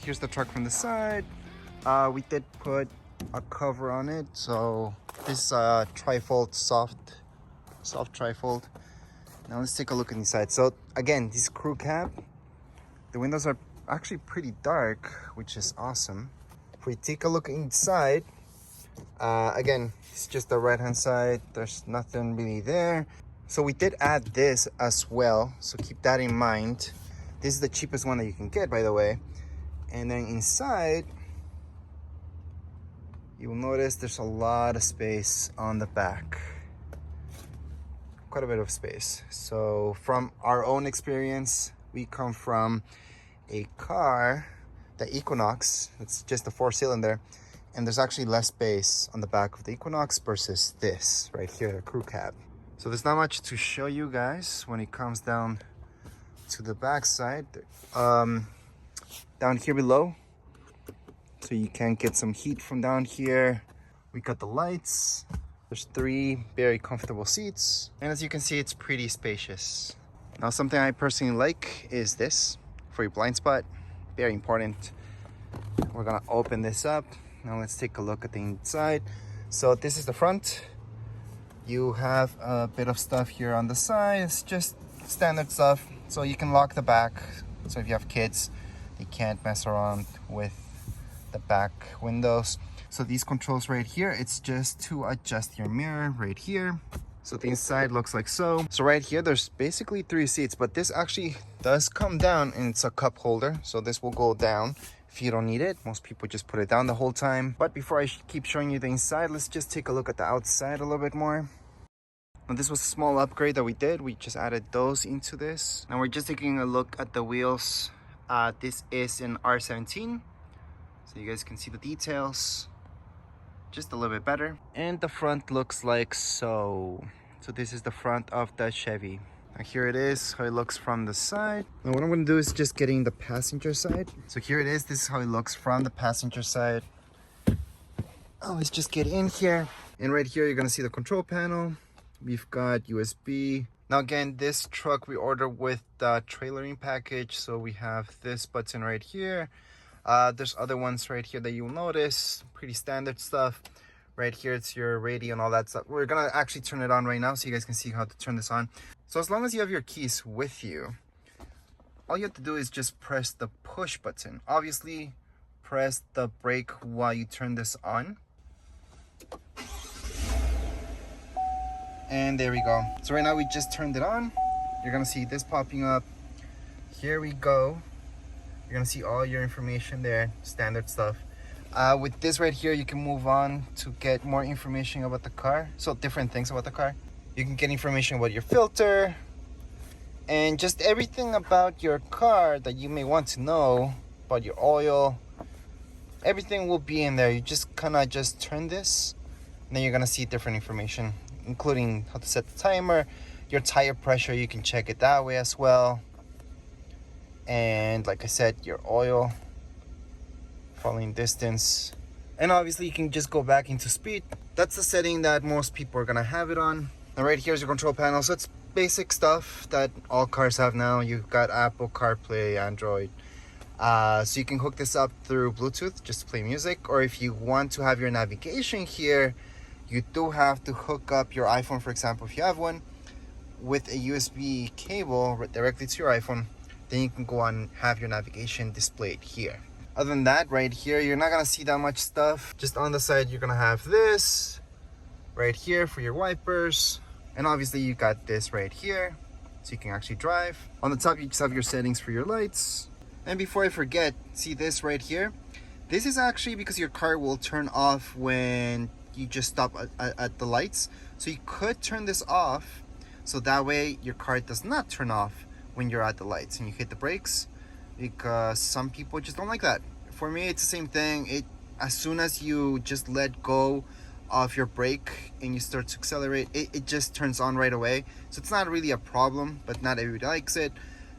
here's the truck from the side. We did put a cover on it, so this tri-fold, soft tri-fold. Now let's take a look inside. So again, this crew cab, the windows are actually pretty dark, which is awesome. If we take a look inside, again, it's just the right hand side. There's nothing really there. So we did add this as well, so keep that in mind. This is the cheapest one that you can get, by the way. And then inside, you will notice there's a lot of space on the back. Quite a bit of space. So from our own experience, we come from a car, the Equinox. It's just a 4-cylinder, and there's actually less space on the back of the Equinox versus this right here, the crew cab. So there's not much to show you guys when it comes down to the back side. Down here below, so you can get some heat from down here. We got the lights. There's 3 very comfortable seats, and as you can see, it's pretty spacious. Now, something I personally like is this for your blind spot. Very important. We're gonna open this up. Now let's take a look at the inside. So this is the front. You have a bit of stuff here on the side. It's just standard stuff. So you can lock the back. So if you have kids, they can't mess around with the back windows. So these controls right here, it's just to adjust your mirror right here. So the inside looks like so. So right here, there's basically 3 seats, but this actually does come down, and it's a cup holder. So this will go down if you don't need it. Most people just put it down the whole time. But before I keep showing you the inside, let's just take a look at the outside a little bit more. Now this was a small upgrade that we did. We just added those into this. Now we're just taking a look at the wheels. This is an R17. So you guys can see the details just a little bit better. And the front looks like so. So this is the front of the Chevy. Now here it is, how it looks from the side. Now what I'm gonna do is just getting the passenger side. So here it is, this is how it looks from the passenger side. Oh, let's just get in here. And right here, you're gonna see the control panel. We've got USB. Now again, this truck we ordered with the trailering package. So we have this button right here. There's other ones right here that you'll notice, pretty standard stuff. Right here, it's your radio and all that stuff. We're gonna actually turn it on right now so you guys can see how to turn this on. So as long as you have your keys with you, all you have to do is just press the push button. Obviously, press the brake while you turn this on. And there we go. So right now we just turned it on. You're gonna see this popping up. Here we go. You're gonna see all your information there, standard stuff. With this right here, you can move on to get more information about the car. So different things about the car. You can get information about your filter and just everything about your car that you may want to know about your oil. Everything will be in there. You just kind of just turn this, and then you're gonna see different information, including how to set the timer, your tire pressure. You can check it that way as well. And like I said, your oil, following distance, and obviously you can just go back into speed. That's the setting that most people are gonna have it on. And right here's your control panel. So it's basic stuff that all cars have now. You've got Apple CarPlay, Android. So you can hook this up through Bluetooth just to play music, or if you want to have your navigation here, you do have to hook up your iPhone, for example, if you have one, with a USB cable directly to your iPhone. Then you can go on and have your navigation displayed here. Other than that, right here, you're not gonna see that much stuff. Just on the side, you're gonna have this right here for your wipers. And obviously you got this right here, so you can actually drive. On the top, you just have your settings for your lights. And before I forget, see this right here? This is actually because your car will turn off when you just stop at the lights. So you could turn this off, so that way your car does not turn off when you're at the lights and you hit the brakes, because some people just don't like that. For me, it's the same thing. As soon as you just let go of your brake and you start to accelerate, it just turns on right away. So it's not really a problem, but not everybody likes it.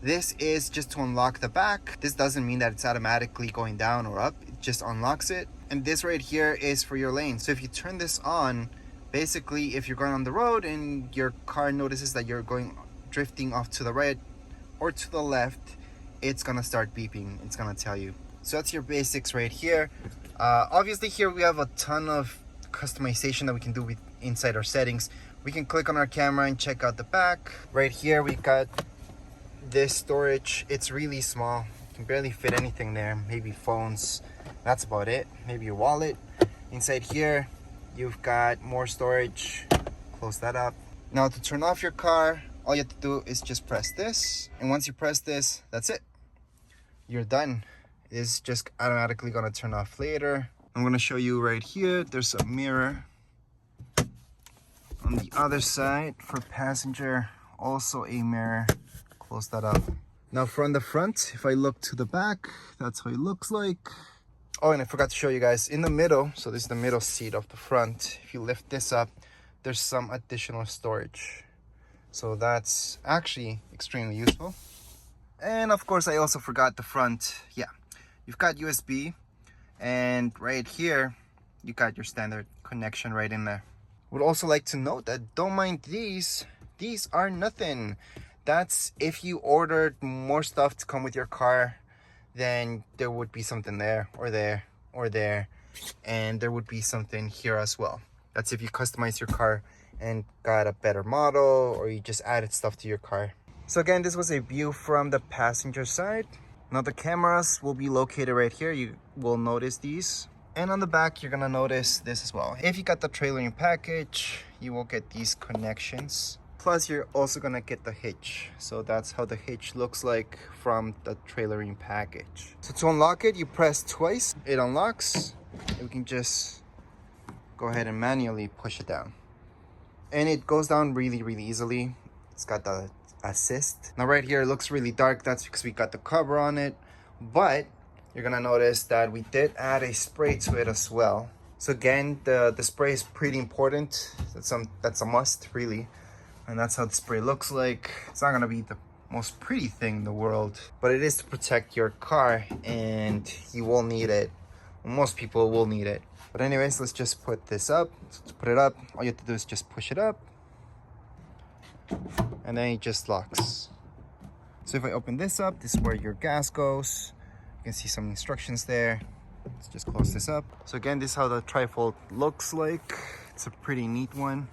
This is just to unlock the back. This doesn't mean that it's automatically going down or up. It just unlocks it. And this right here is for your lane. So if you turn this on, basically if you're going on the road and your car notices that you're drifting off to the right or to the left, it's gonna start beeping. It's gonna tell you So that's your basics right here. Obviously here we have a ton of customization that we can do with inside our settings. We can click on our camera and check out the back. Right here we got this storage. It's really small, you can barely fit anything there, maybe phones, that's about it, maybe your wallet. Inside here you've got more storage. Close that up. Now to turn off your car, all you have to do is just press this, and once you press this, that's it, you're done. It's just automatically gonna turn off later. I'm gonna show you right here, there's a mirror on the other side for passenger, also a mirror. Close that up. Now from the front, if I look to the back, that's how it looks like. Oh, and I forgot to show you guys in the middle. So this is the middle seat of the front. If you lift this up, there's some additional storage. So that's actually extremely useful. And of course, I also forgot the front. Yeah, you've got USB, and right here, you got your standard connection right in there. Would also like to note that don't mind these are nothing. That's if you ordered more stuff to come with your car, then there would be something there or there or there, and there would be something here as well. That's if you customize your car and got a better model, or you just added stuff to your car. So again, this was a view from the passenger side. Now the cameras will be located right here. You will notice these. And on the back, you're gonna notice this as well. If you got the trailering package, you will get these connections. Plus, you're also gonna get the hitch. So that's how the hitch looks like from the trailering package. So to unlock it, you press twice, it unlocks. And we can just go ahead and manually push it down. And it goes down really, really easily. It's got the assist. Now right here, it looks really dark. That's because we got the cover on it. But you're gonna notice that we did add a spray to it as well. So again, the spray is pretty important. That's a must, really. And that's how the spray looks like. It's not gonna be the most pretty thing in the world, but it is to protect your car, and you will need it. Most people will need it. But anyways, let's just put this up. So to put it up, all you have to do is just push it up, and then it just locks. So if I open this up, this is where your gas goes. You can see some instructions there. Let's just close this up. So again, this is how the tri-fold looks like. It's a pretty neat one.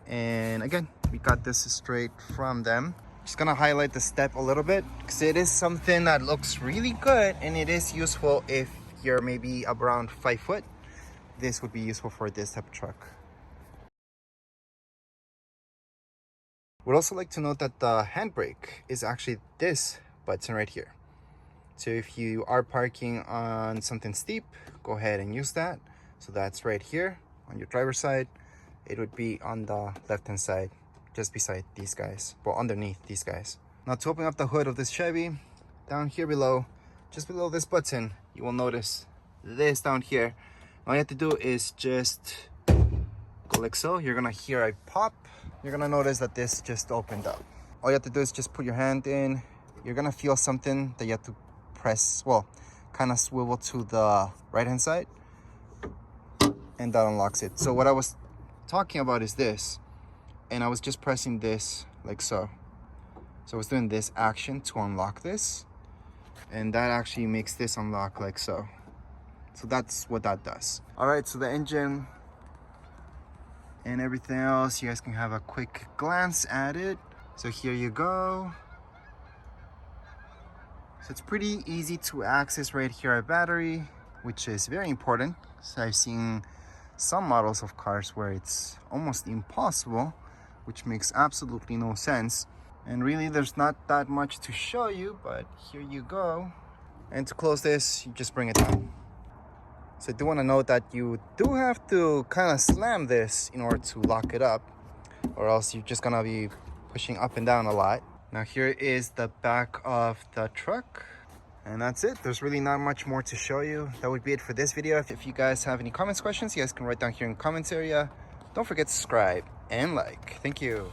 And again, we got this straight from them. Just gonna highlight the step a little bit because it is something that looks really good, and it is useful if you're maybe around 5 foot. This would be useful for this type of truck. Would also like to note that the handbrake is actually this button right here. So if you are parking on something steep, go ahead and use that. So that's right here on your driver's side. It would be on the left-hand side, just beside these guys, well, underneath these guys. Now to open up the hood of this Chevy, down here below, just below this button, you will notice this down here. All you have to do is just go like so. You're gonna hear a pop. You're gonna notice that this just opened up. All you have to do is just put your hand in. You're gonna feel something that you have to press, well, kind of swivel to the right-hand side, and that unlocks it. So what I was talking about is this, and I was just pressing this like so. So I was doing this action to unlock this, and that actually makes this unlock like so. So that's what that does. All right, so the engine and everything else, you guys can have a quick glance at it. So here you go. So it's pretty easy to access right here, our battery, which is very important. So I've seen some models of cars where it's almost impossible, which makes absolutely no sense. And really there's not that much to show you, but here you go. And to close this, you just bring it down. So I do want to note that you do have to kind of slam this in order to lock it up, or else you're just gonna be pushing up and down a lot. Now here is the back of the truck, and that's it. There's really not much more to show you. That would be it for this video. If you guys have any comments, questions, you guys can write down here in the comments area. Don't forget to subscribe and like. Thank you.